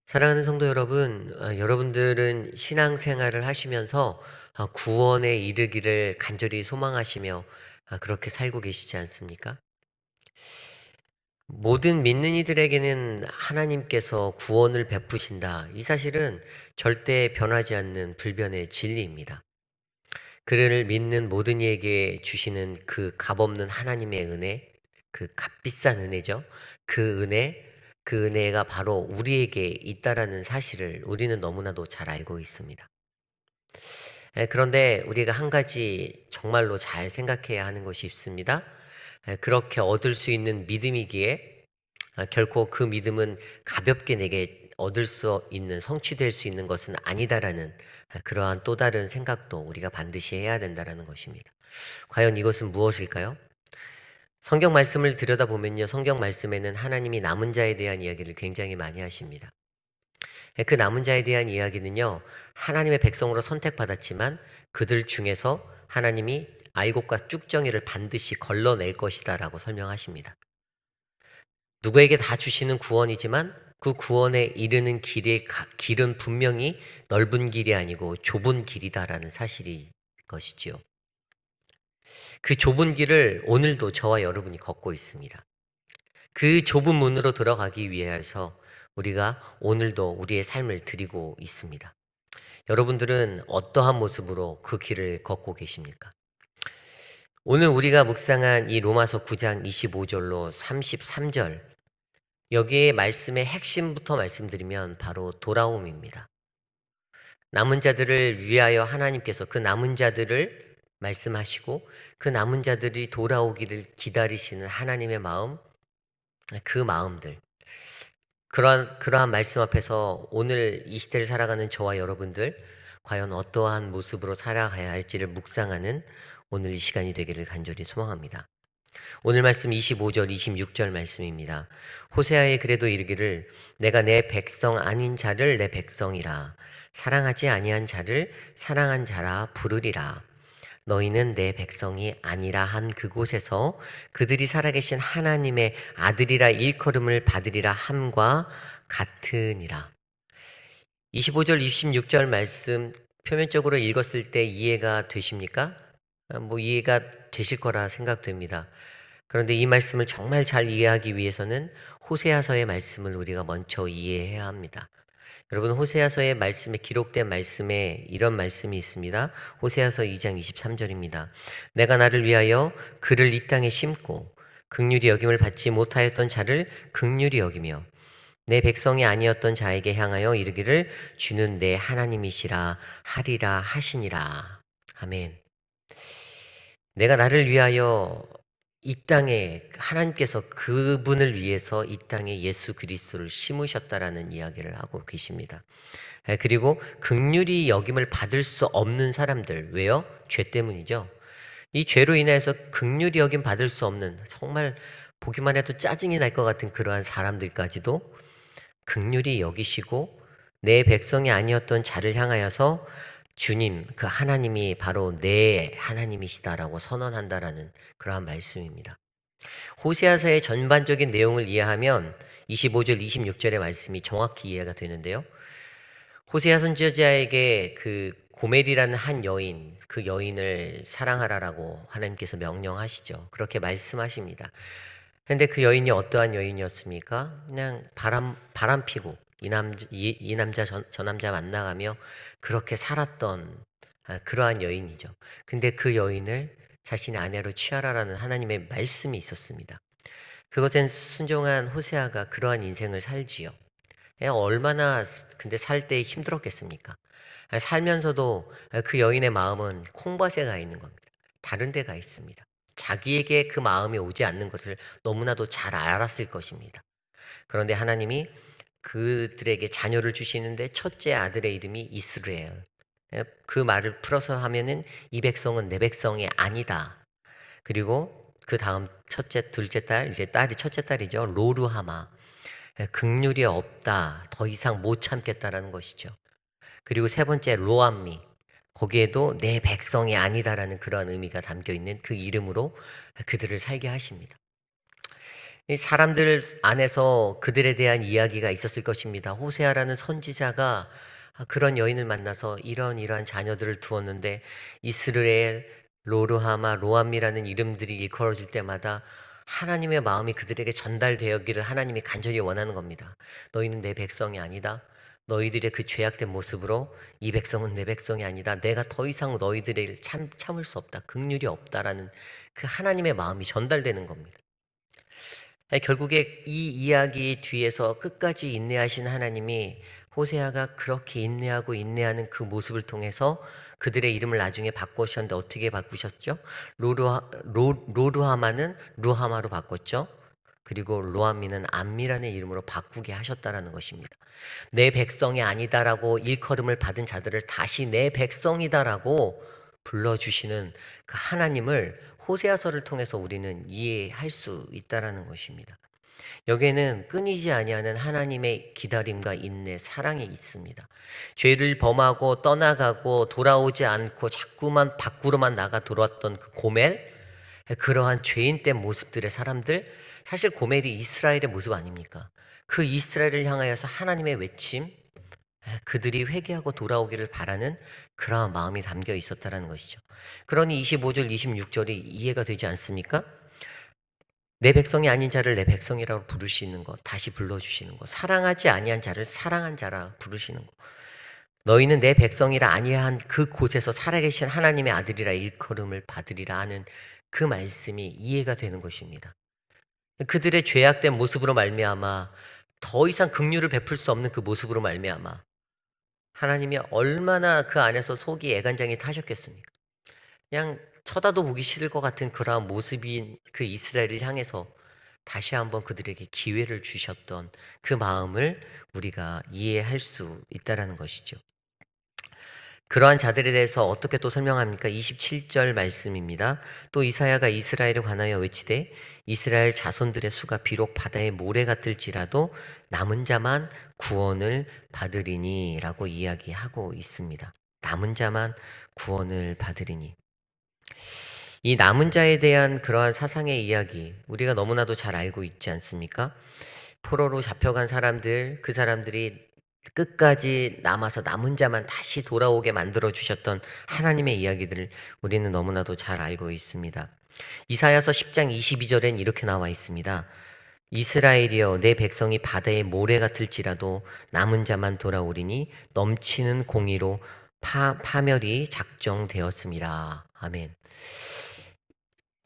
사랑하는 성도 여러분, 여러분들은 신앙생활을 하시면서 구원에 이르기를 간절히 소망하시며 그렇게 살고 계시지 않습니까? 모든 믿는 이들에게는 하나님께서 구원을 베푸신다. 이 사실은 절대 변하지 않는 불변의 진리입니다. 그를 믿는 모든 이에게 주시는 그 값없는 하나님의 은혜, 그 값비싼 은혜죠. 그 은혜, 그 은혜가 바로 우리에게 있다라는 사실을 우리는 너무나도 잘 알고 있습니다. 그런데 우리가 한 가지 정말로 잘 생각해야 하는 것이 있습니다. 그렇게 얻을 수 있는 믿음이기에 결코 그 믿음은 가볍게 내게 얻을 수 있는, 성취될 수 있는 것은 아니다라는 그러한 또 다른 생각도 우리가 반드시 해야 된다라는 것입니다. 과연 이것은 무엇일까요? 성경 말씀을 들여다보면요, 성경 말씀에는 하나님이 남은 자에 대한 이야기를 굉장히 많이 하십니다. 그 남은 자에 대한 이야기는요, 하나님의 백성으로 선택받았지만 그들 중에서 하나님이 알곡과 쭉정이를 반드시 걸러낼 것이다 라고 설명하십니다. 누구에게 다 주시는 구원이지만 그 구원에 이르는 길은 분명히 넓은 길이 아니고 좁은 길이다라는 사실이 것이지요. 그 좁은 길을 오늘도 저와 여러분이 걷고 있습니다. 그 좁은 문으로 들어가기 위해서 우리가 오늘도 우리의 삶을 드리고 있습니다. 여러분들은 어떠한 모습으로 그 길을 걷고 계십니까? 오늘 우리가 묵상한 이 로마서 9장 25절로 33절, 여기에 말씀의 핵심부터 말씀드리면 바로 돌아옴입니다. 남은 자들을 위하여 하나님께서 그 남은 자들을 말씀하시고 그 남은 자들이 돌아오기를 기다리시는 하나님의 마음, 그 마음들, 그러한 말씀 앞에서 오늘 이 시대를 살아가는 저와 여러분들 과연 어떠한 모습으로 살아가야 할지를 묵상하는 오늘 이 시간이 되기를 간절히 소망합니다. 오늘 말씀 25절 26절 말씀입니다. 호세아에 그래도 이르기를 내가 내 백성 아닌 자를 내 백성이라 사랑하지 아니한 자를 사랑한 자라 부르리라. 너희는 내 백성이 아니라 한 그곳에서 그들이 살아계신 하나님의 아들이라 일컬음을 받으리라 함과 같으니라. 25절 26절 말씀 표면적으로 읽었을 때 이해가 되십니까? 이해가 되실 거라 생각됩니다. 그런데 이 말씀을 정말 잘 이해하기 위해서는 호세아서의 말씀을 우리가 먼저 이해해야 합니다. 여러분, 호세아서의 말씀에 기록된 말씀에 이런 말씀이 있습니다. 호세아서 2장 23절입니다. 내가 나를 위하여 그를 이 땅에 심고 긍휼히 여김을 받지 못하였던 자를 긍휼히 여기며 내 백성이 아니었던 자에게 향하여 이르기를 주는 내 하나님이시라 하리라 하시니라. 아멘. 내가 나를 위하여 이 땅에 하나님께서 그분을 위해서 이 땅에 예수 그리스도를 심으셨다라는 이야기를 하고 계십니다. 그리고 긍휼히 여김을 받을 수 없는 사람들, 왜요? 죄 때문이죠. 이 죄로 인해서 긍휼히 여김 받을 수 없는, 정말 보기만 해도 짜증이 날 것 같은 그러한 사람들까지도 긍휼히 여기시고 내 백성이 아니었던 자를 향하여서 주님, 그 하나님이 바로 내 하나님이시다라고 선언한다라는 그러한 말씀입니다. 호세아서의 전반적인 내용을 이해하면 25절, 26절의 말씀이 정확히 이해가 되는데요. 호세아 선지자에게 그 고멜이라는 한 여인, 그 여인을 사랑하라라고 하나님께서 명령하시죠. 그렇게 말씀하십니다. 근데 그 여인이 어떠한 여인이었습니까? 그냥 바람 피고 이 남자 저 남자 만나가며 그렇게 살았던 그러한 여인이죠. 근데 그 여인을 자신의 아내로 취하라라는 하나님의 말씀이 있었습니다. 그것엔 순종한 호세아가 그러한 인생을 살지요. 얼마나 근데 살 때 힘들었겠습니까? 살면서도 그 여인의 마음은 콩밭에 가 있는 겁니다. 다른 데 가 있습니다. 자기에게 그 마음이 오지 않는 것을 너무나도 잘 알았을 것입니다. 그런데 하나님이 그들에게 자녀를 주시는데 첫째 아들의 이름이 이스라엘. 그 말을 풀어서 하면은 이 백성은 내 백성이 아니다. 그리고 그 다음 첫째, 둘째 딸, 이제 딸이 첫째 딸이죠. 로루하마. 긍휼이 없다. 더 이상 못 참겠다라는 것이죠. 그리고 세 번째 로암미. 거기에도 내 백성이 아니다라는 그러한 의미가 담겨 있는 그 이름으로 그들을 살게 하십니다. 이 사람들 안에서 그들에 대한 이야기가 있었을 것입니다. 호세아라는 선지자가 그런 여인을 만나서 이러한 자녀들을 두었는데 이스르엘, 로르하마, 로암미라는 이름들이 일컬어질 때마다 하나님의 마음이 그들에게 전달되었기를 하나님이 간절히 원하는 겁니다. 너희는 내 백성이 아니다. 너희들의 그 죄악된 모습으로 이 백성은 내 백성이 아니다. 내가 더 이상 너희들을 참을 수 없다. 긍휼이 없다라는 그 하나님의 마음이 전달되는 겁니다. 결국에 이 이야기 뒤에서 끝까지 인내하신 하나님이 호세아가 그렇게 인내하고 인내하는 그 모습을 통해서 그들의 이름을 나중에 바꾸셨는데 어떻게 바꾸셨죠? 로루하마는 루하마로 바꿨죠. 그리고 로암미는 암미라는 이름으로 바꾸게 하셨다라는 것입니다. 내 백성이 아니다라고 일컬음을 받은 자들을 다시 내 백성이다라고 불러주시는 그 하나님을 호세아서를 통해서 우리는 이해할 수 있다라는 것입니다. 여기에는 끊이지 아니하는 하나님의 기다림과 인내, 사랑이 있습니다. 죄를 범하고 떠나가고 돌아오지 않고 자꾸만 밖으로만 나가 돌아왔던 그 고멜, 그러한 죄인된 모습들의 사람들, 사실 고멜이 이스라엘의 모습 아닙니까? 그 이스라엘을 향하여서 하나님의 외침, 그들이 회개하고 돌아오기를 바라는 그러한 마음이 담겨 있었다는 것이죠. 그러니 25절, 26절이 이해가 되지 않습니까? 내 백성이 아닌 자를 내 백성이라고 부르시는 것, 다시 불러주시는 것, 사랑하지 아니한 자를 사랑한 자라 부르시는 것, 너희는 내 백성이라 아니한 그 곳에서 살아계신 하나님의 아들이라 일컬음을 받으리라 하는 그 말씀이 이해가 되는 것입니다. 그들의 죄악된 모습으로 말미암아 더 이상 긍휼을 베풀 수 없는 그 모습으로 말미암아 하나님이 얼마나 그 안에서 속이 애간장이 타셨겠습니까? 그냥 쳐다도 보기 싫을 것 같은 그러한 모습인 그 이스라엘을 향해서 다시 한번 그들에게 기회를 주셨던 그 마음을 우리가 이해할 수 있다는 것이죠. 그러한 자들에 대해서 어떻게 또 설명합니까? 27절 말씀입니다. 또 이사야가 이스라엘에 관하여 외치되 이스라엘 자손들의 수가 비록 바다의 모래 같을지라도 남은 자만 구원을 받으리니 라고 이야기하고 있습니다. 남은 자만 구원을 받으리니. 이 남은 자에 대한 그러한 사상의 이야기 우리가 너무나도 잘 알고 있지 않습니까? 포로로 잡혀간 사람들, 그 사람들이 끝까지 남아서 남은 자만 다시 돌아오게 만들어 주셨던 하나님의 이야기들을 우리는 너무나도 잘 알고 있습니다. 이사야서 10장 22절엔 이렇게 나와 있습니다. 이스라엘이여 내 백성이 바다의 모래 같을지라도 남은 자만 돌아오리니 넘치는 공의로 파멸이 작정되었음이라. 아멘.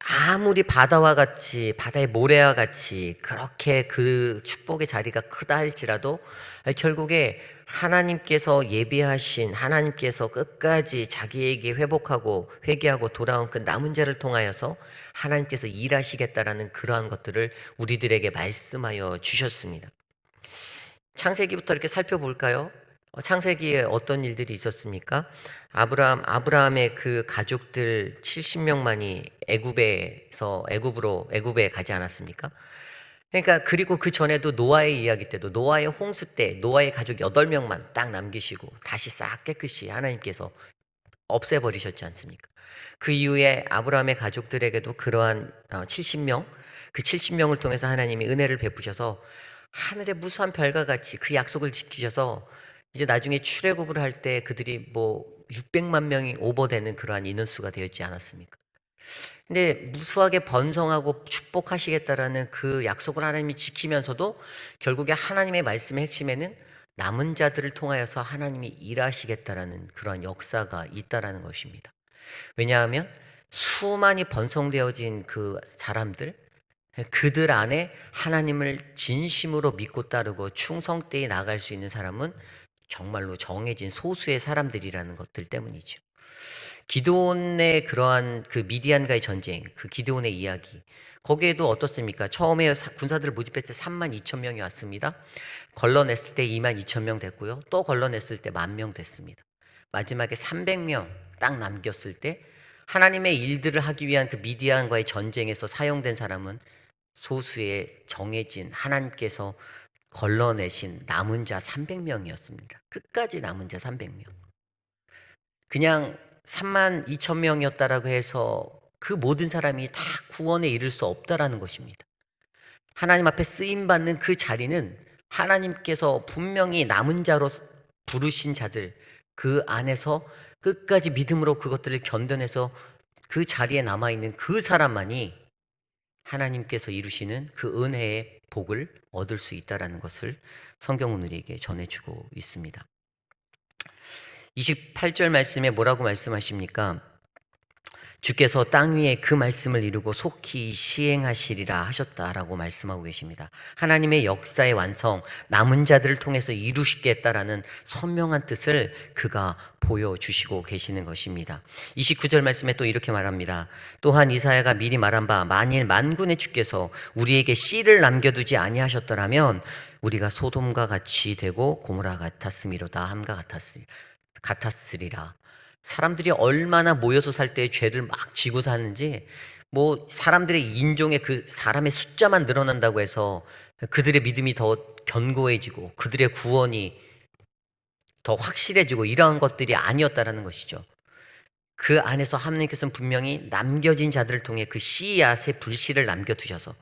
아무리 바다와 같이 바다의 모래와 같이 그렇게 그 축복의 자리가 크다 할지라도 결국에 하나님께서 예비하신 하나님께서 끝까지 자기에게 회복하고 회개하고 돌아온 그 남은 자를 통하여서 하나님께서 일하시겠다라는 그러한 것들을 우리들에게 말씀하여 주셨습니다. 창세기부터 이렇게 살펴볼까요? 창세기에 어떤 일들이 있었습니까? 아브라함의 그 가족들 70명만이 애굽에 가지 않았습니까? 그러니까 그리고 그 전에도 노아의 이야기 때도 노아의 홍수 때 노아의 가족 8명만 딱 남기시고 다시 싹 깨끗이 하나님께서 없애버리셨지 않습니까? 그 이후에 아브라함의 가족들에게도 그러한 70명, 그 70명을 통해서 하나님이 은혜를 베푸셔서 하늘의 무수한 별과 같이 그 약속을 지키셔서 이제 나중에 출애굽을 할 때 그들이 뭐 600만 명이 오버되는 그러한 인원수가 되었지 않았습니까? 근데 무수하게 번성하고 축복하시겠다라는 그 약속을 하나님이 지키면서도 결국에 하나님의 말씀의 핵심에는 남은 자들을 통하여서 하나님이 일하시겠다라는 그러한 역사가 있다라는 것입니다. 왜냐하면 수많이 번성되어진 그 사람들, 그들 안에 하나님을 진심으로 믿고 따르고 충성되이 나아갈 수 있는 사람은 정말로 정해진 소수의 사람들이라는 것들 때문이죠. 기드온의 그러한 그 미디안과의 전쟁, 그 기드온의 이야기, 거기에도 어떻습니까? 처음에 군사들을 모집했을 때 3만 2천 명이 왔습니다. 걸러냈을 때 2만 2천 명 됐고요. 또 걸러냈을 때 1만 명 됐습니다. 마지막에 300명 딱 남겼을 때 하나님의 일들을 하기 위한 그 미디안과의 전쟁에서 사용된 사람은 소수의 정해진 하나님께서 걸러내신 남은 자 300명이었습니다. 끝까지 남은 자 300명. 그냥 3만 2천 명이었다라고 해서 그 모든 사람이 다 구원에 이를 수 없다라는 것입니다. 하나님 앞에 쓰임받는 그 자리는 하나님께서 분명히 남은 자로 부르신 자들, 그 안에서 끝까지 믿음으로 그것들을 견뎌내서 그 자리에 남아있는 그 사람만이 하나님께서 이루시는 그 은혜의 복을 얻을 수 있다는 것을 성경은 우리에게 전해주고 있습니다. 28절 말씀에 뭐라고 말씀하십니까? 주께서 땅 위에 그 말씀을 이루고 속히 시행하시리라 하셨다라고 말씀하고 계십니다. 하나님의 역사의 완성, 남은 자들을 통해서 이루시겠다라는 선명한 뜻을 그가 보여주시고 계시는 것입니다. 29절 말씀에 또 이렇게 말합니다. 또한 이사야가 미리 말한 바 만일 만군의 주께서 우리에게 씨를 남겨두지 아니하셨더라면 우리가 소돔과 같이 되고 고모라 같았음이로다 함과 같았으리라. 사람들이 얼마나 모여서 살 때 죄를 막 지고 사는지, 뭐 사람들의 인종의 그 사람의 숫자만 늘어난다고 해서 그들의 믿음이 더 견고해지고 그들의 구원이 더 확실해지고 이러한 것들이 아니었다라는 것이죠. 그 안에서 하나님께서는 분명히 남겨진 자들을 통해 그 씨앗의 불씨를 남겨두셔서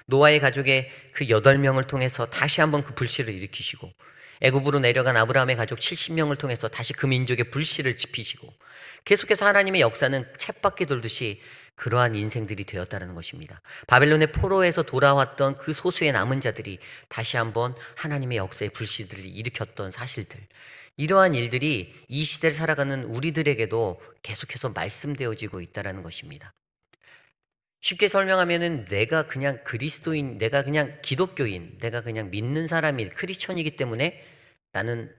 노아의 가족의 그 8명을 통해서 다시 한번 그 불씨를 일으키시고, 애굽으로 내려간 아브라함의 가족 70명을 통해서 다시 그 민족의 불씨를 지피시고, 계속해서 하나님의 역사는 쳇바퀴 돌듯이 그러한 인생들이 되었다는 것입니다. 바벨론의 포로에서 돌아왔던 그 소수의 남은 자들이 다시 한번 하나님의 역사의 불씨들을 일으켰던 사실들, 이러한 일들이 이 시대를 살아가는 우리들에게도 계속해서 말씀되어지고 있다는 것입니다. 쉽게 설명하면은 내가 그냥 그리스도인, 내가 그냥 기독교인, 내가 그냥 믿는 사람이 크리스천이기 때문에 나는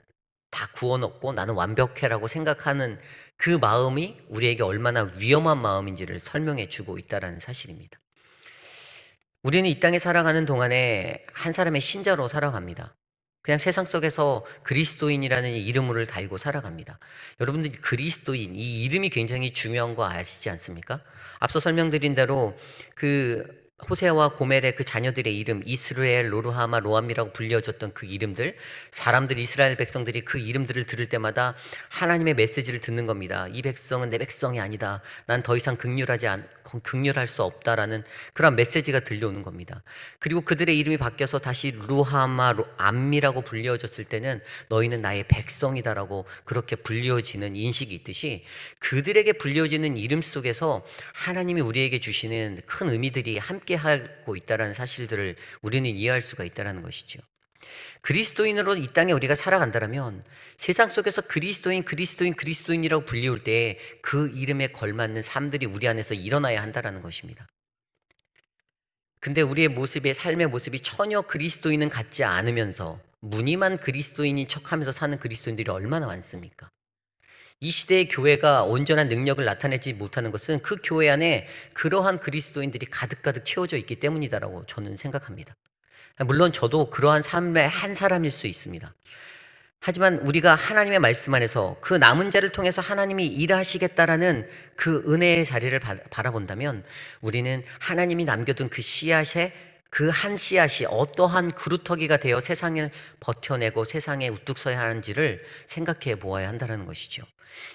다 구원 얻고 나는 완벽해라고 생각하는 그 마음이 우리에게 얼마나 위험한 마음인지를 설명해 주고 있다는 사실입니다. 우리는 이 땅에 살아가는 동안에 한 사람의 신자로 살아갑니다. 그냥 세상 속에서 그리스도인이라는 이름을 달고 살아갑니다. 여러분들 그리스도인, 이 이름이 굉장히 중요한 거 아시지 않습니까? 앞서 설명드린 대로 그 호세와 고멜의 그 자녀들의 이름, 이스라엘, 로르하마, 로암이라고 불려졌던 그 이름들, 사람들, 이스라엘 백성들이 그 이름들을 들을 때마다 하나님의 메시지를 듣는 겁니다. 이 백성은 내 백성이 아니다. 난 더 이상 긍휼할 수 없다라는 그런 메시지가 들려오는 겁니다. 그리고 그들의 이름이 바뀌어서 다시 루하마, 암미라고 불려졌을 때는 너희는 나의 백성이다라고 그렇게 불려지는 인식이 있듯이, 그들에게 불려지는 이름 속에서 하나님이 우리에게 주시는 큰 의미들이 함께하고 있다는 사실들을 우리는 이해할 수가 있다는 것이죠. 그리스도인으로 이 땅에 우리가 살아간다면 세상 속에서 그리스도인이라고 불리울 때 그 이름에 걸맞는 삶들이 우리 안에서 일어나야 한다는 것입니다. 근데 우리의 모습의 삶의 모습이 전혀 그리스도인은 같지 않으면서 무늬만 그리스도인인 척하면서 사는 그리스도인들이 얼마나 많습니까? 이 시대의 교회가 온전한 능력을 나타내지 못하는 것은 그 교회 안에 그러한 그리스도인들이 가득가득 채워져 있기 때문이다라고 저는 생각합니다. 물론 저도 그러한 삶의 한 사람일 수 있습니다. 하지만 우리가 하나님의 말씀 안에서 그 남은 자를 통해서 하나님이 일하시겠다라는 그 은혜의 자리를 바라본다면 우리는 하나님이 남겨둔 그 씨앗에 그 한 씨앗이 어떠한 그루터기가 되어 세상을 버텨내고 세상에 우뚝 서야 하는지를 생각해 보아야 한다는 것이죠.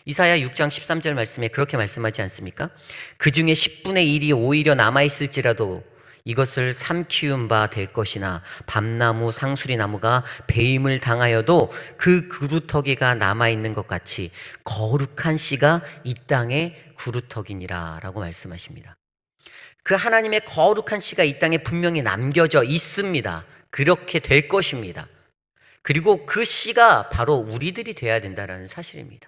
이사야 6장 13절 말씀에 그렇게 말씀하지 않습니까? 그 중에 10분의 1이 오히려 남아있을지라도 이것을 삼키운 바 될 것이나 밤나무 상수리나무가 배임을 당하여도 그 그루터기가 남아있는 것 같이 거룩한 씨가 이 땅에 그루터기니라 라고 말씀하십니다. 그 하나님의 거룩한 씨가 이 땅에 분명히 남겨져 있습니다. 그렇게 될 것입니다. 그리고 그 씨가 바로 우리들이 돼야 된다는 사실입니다.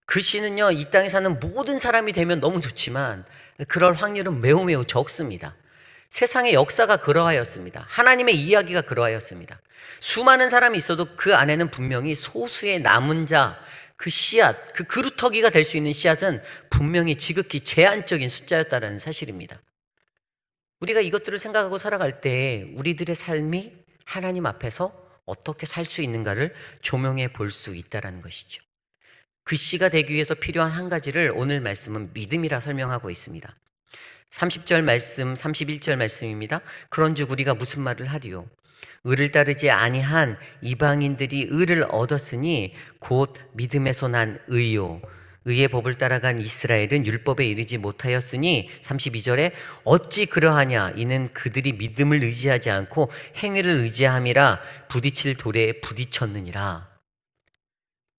그 씨는요, 이 땅에 사는 모든 사람이 되면 너무 좋지만 그럴 확률은 매우 적습니다. 세상의 역사가 그러하였습니다. 하나님의 이야기가 그러하였습니다. 수많은 사람이 있어도 그 안에는 분명히 소수의 남은 자, 그 씨앗, 그 그루터기가 될 수 있는 씨앗은 분명히 지극히 제한적인 숫자였다는 사실입니다. 우리가 이것들을 생각하고 살아갈 때 우리들의 삶이 하나님 앞에서 어떻게 살 수 있는가를 조명해 볼 수 있다는 것이죠. 그 씨가 되기 위해서 필요한 한 가지를 오늘 말씀은 믿음이라 설명하고 있습니다. 30절 말씀, 31절 말씀입니다. 그런즉 우리가 무슨 말을 하리요? 의를 따르지 아니한 이방인들이 의를 얻었으니 곧 믿음에서 난 의요. 의의 법을 따라간 이스라엘은 율법에 이르지 못하였으니 32절에 어찌 그러하냐 이는 그들이 믿음을 의지하지 않고 행위를 의지함이라 부딪힐 돌에 부딪혔느니라.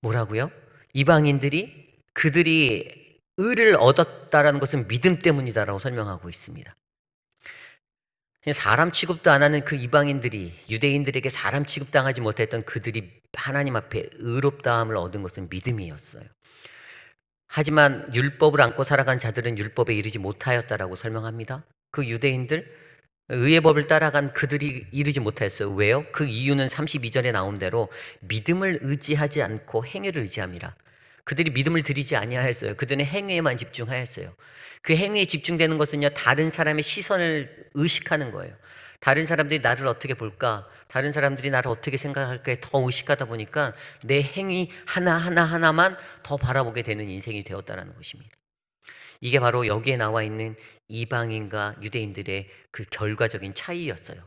뭐라고요? 이방인들이 그들이 의를 얻었다라는 것은 믿음 때문이다라고 설명하고 있습니다. 사람 취급도 안 하는 그 이방인들이 유대인들에게 사람 취급당하지 못했던 그들이 하나님 앞에 의롭다함을 얻은 것은 믿음이었어요. 하지만 율법을 안고 살아간 자들은 율법에 이르지 못하였다라고 설명합니다. 그 유대인들 의의 법을 따라간 그들이 이르지 못하였어요. 왜요? 그 이유는 32절에 나온 대로 믿음을 의지하지 않고 행위를 의지함이라. 그들이 믿음을 드리지 아니하였어요. 그들은 행위에만 집중하였어요. 그 행위에 집중되는 것은요, 다른 사람의 시선을 의식하는 거예요. 다른 사람들이 나를 어떻게 볼까? 다른 사람들이 나를 어떻게 생각할까에 더 의식하다 보니까 내 행위 하나하나만 더 바라보게 되는 인생이 되었다는 것입니다. 이게 바로 여기에 나와 있는 이방인과 유대인들의 그 결과적인 차이였어요.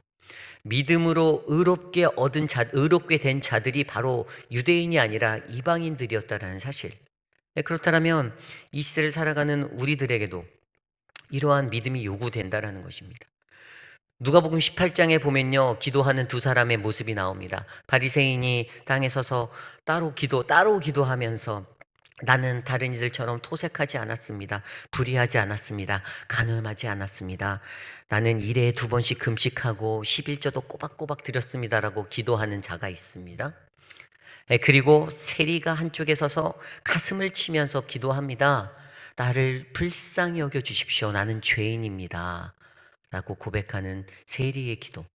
믿음으로 의롭게 된 자들이 바로 유대인이 아니라 이방인들이었다는 사실. 그렇다면 이 시대를 살아가는 우리들에게도 이러한 믿음이 요구된다라는 것입니다. 누가복음 18장에 보면요, 기도하는 두 사람의 모습이 나옵니다. 바리새인이 땅에 서서 따로 기도하면서 나는 다른 이들처럼 토색하지 않았습니다. 불의하지 않았습니다. 간음하지 않았습니다. 나는 일에 2번씩 금식하고 11조도 꼬박꼬박 드렸습니다라고 기도하는 자가 있습니다. 그리고 세리가 한쪽에 서서 가슴을 치면서 기도합니다. 나를 불쌍히 여겨 주십시오. 나는 죄인입니다. 라고 고백하는 세리의 기도.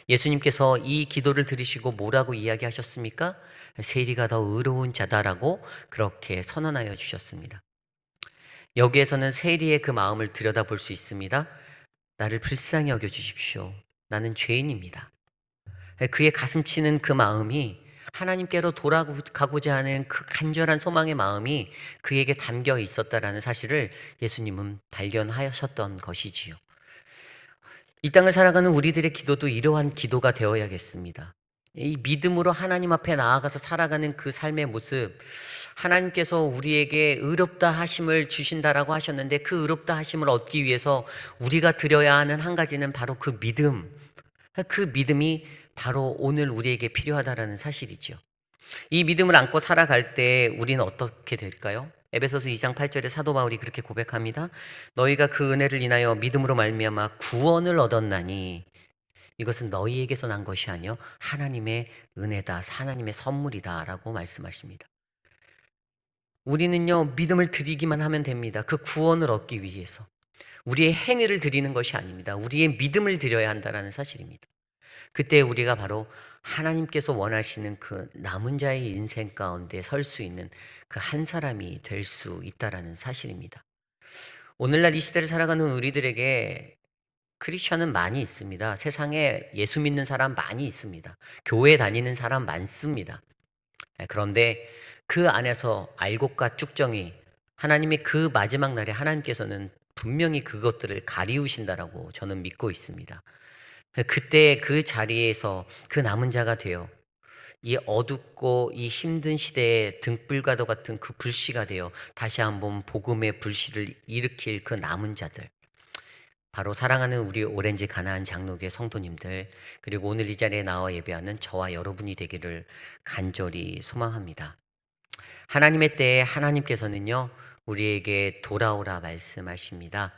예수님께서 이 기도를 들으시고 뭐라고 이야기하셨습니까? 세리가 더 의로운 자다라고 그렇게 선언하여 주셨습니다. 여기에서는 세리의 그 마음을 들여다볼 수 있습니다. 나를 불쌍히 여겨 주십시오. 나는 죄인입니다. 그의 가슴 치는 그 마음이 하나님께로 돌아가고자 하는 그 간절한 소망의 마음이 그에게 담겨 있었다라는 사실을 예수님은 발견하셨던 것이지요. 이 땅을 살아가는 우리들의 기도도 이러한 기도가 되어야겠습니다. 이 믿음으로 하나님 앞에 나아가서 살아가는 그 삶의 모습, 하나님께서 우리에게 의롭다 하심을 주신다라고 하셨는데 그 의롭다 하심을 얻기 위해서 우리가 드려야 하는 한 가지는 바로 그 믿음. 그 믿음이 바로 오늘 우리에게 필요하다라는 사실이죠. 이 믿음을 안고 살아갈 때 우리는 어떻게 될까요? 에베소서 2장 8절에 사도 바울이 그렇게 고백합니다. 너희가 그 은혜를 인하여 믿음으로 말미암아 구원을 얻었나니 이것은 너희에게서 난 것이 아니요 하나님의 은혜다, 하나님의 선물이다라고 말씀하십니다. 우리는요 믿음을 드리기만 하면 됩니다. 그 구원을 얻기 위해서 우리의 행위를 드리는 것이 아닙니다. 우리의 믿음을 드려야 한다는 사실입니다. 그때 우리가 바로 하나님께서 원하시는 그 남은 자의 인생 가운데 설 수 있는 그 한 사람이 될 수 있다라는 사실입니다. 오늘날 이 시대를 살아가는 우리들에게 크리스천은 많이 있습니다. 세상에 예수 믿는 사람 많이 있습니다. 교회 다니는 사람 많습니다. 그런데 그 안에서 알곡과 쭉정이 하나님의 그 마지막 날에 하나님께서는 분명히 그것들을 가리우신다라고 저는 믿고 있습니다. 그때 그 자리에서 그 남은 자가 되어 이 어둡고 이 힘든 시대에 등불과도 같은 그 불씨가 되어 다시 한번 복음의 불씨를 일으킬 그 남은 자들, 바로 사랑하는 우리 오렌지 가나안 장로교회 성도님들, 그리고 오늘 이 자리에 나와 예배하는 저와 여러분이 되기를 간절히 소망합니다. 하나님의 때에 하나님께서는요 우리에게 돌아오라 말씀하십니다.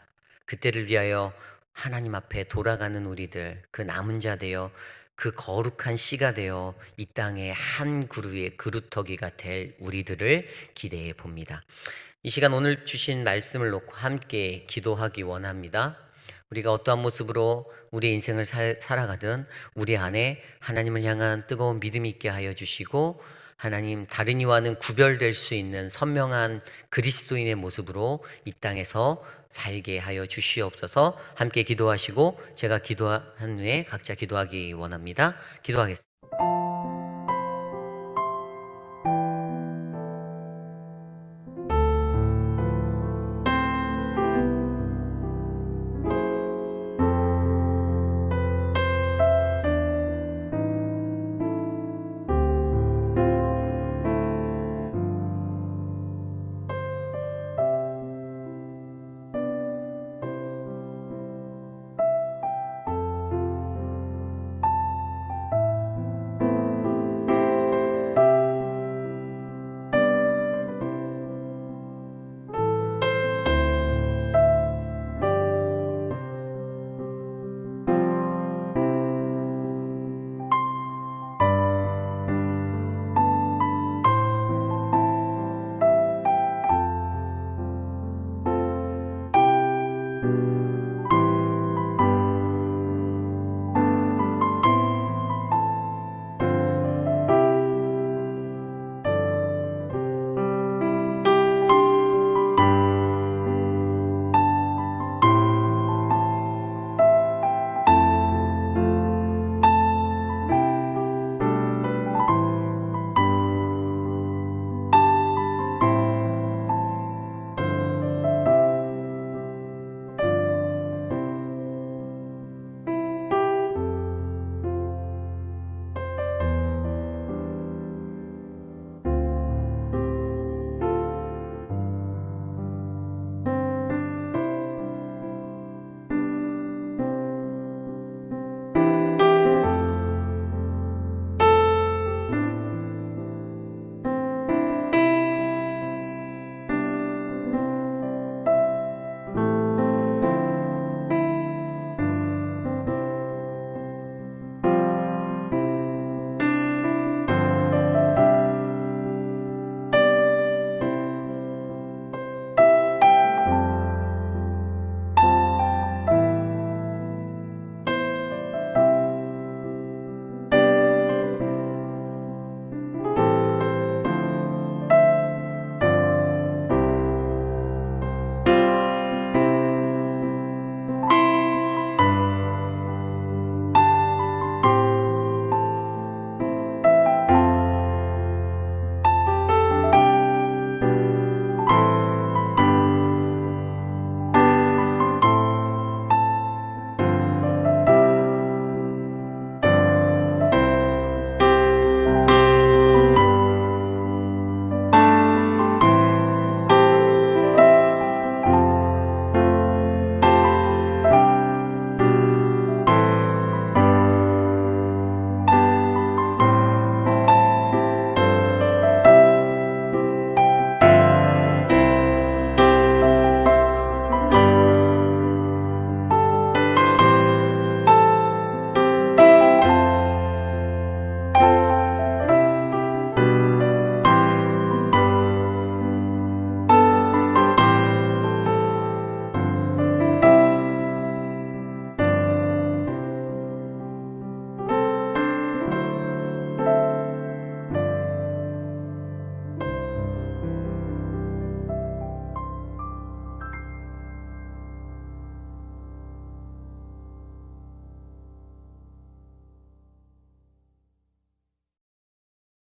그때를 위하여 하나님 앞에 돌아가는 우리들, 그 남은 자 되어 그 거룩한 씨가 되어 이 땅의 한 그루의 그루터기가 될 우리들을 기대해 봅니다. 이 시간 오늘 주신 말씀을 놓고 함께 기도하기 원합니다. 우리가 어떠한 모습으로 우리 인생을 살아가든 우리 안에 하나님을 향한 뜨거운 믿음이 있게 하여 주시고 하나님 다른 이와는 구별될 수 있는 선명한 그리스도인의 모습으로 이 땅에서 살게 하여 주시옵소서. 함께 기도하시고 제가 기도한 후에 각자 기도하기 원합니다. 기도하겠습니다.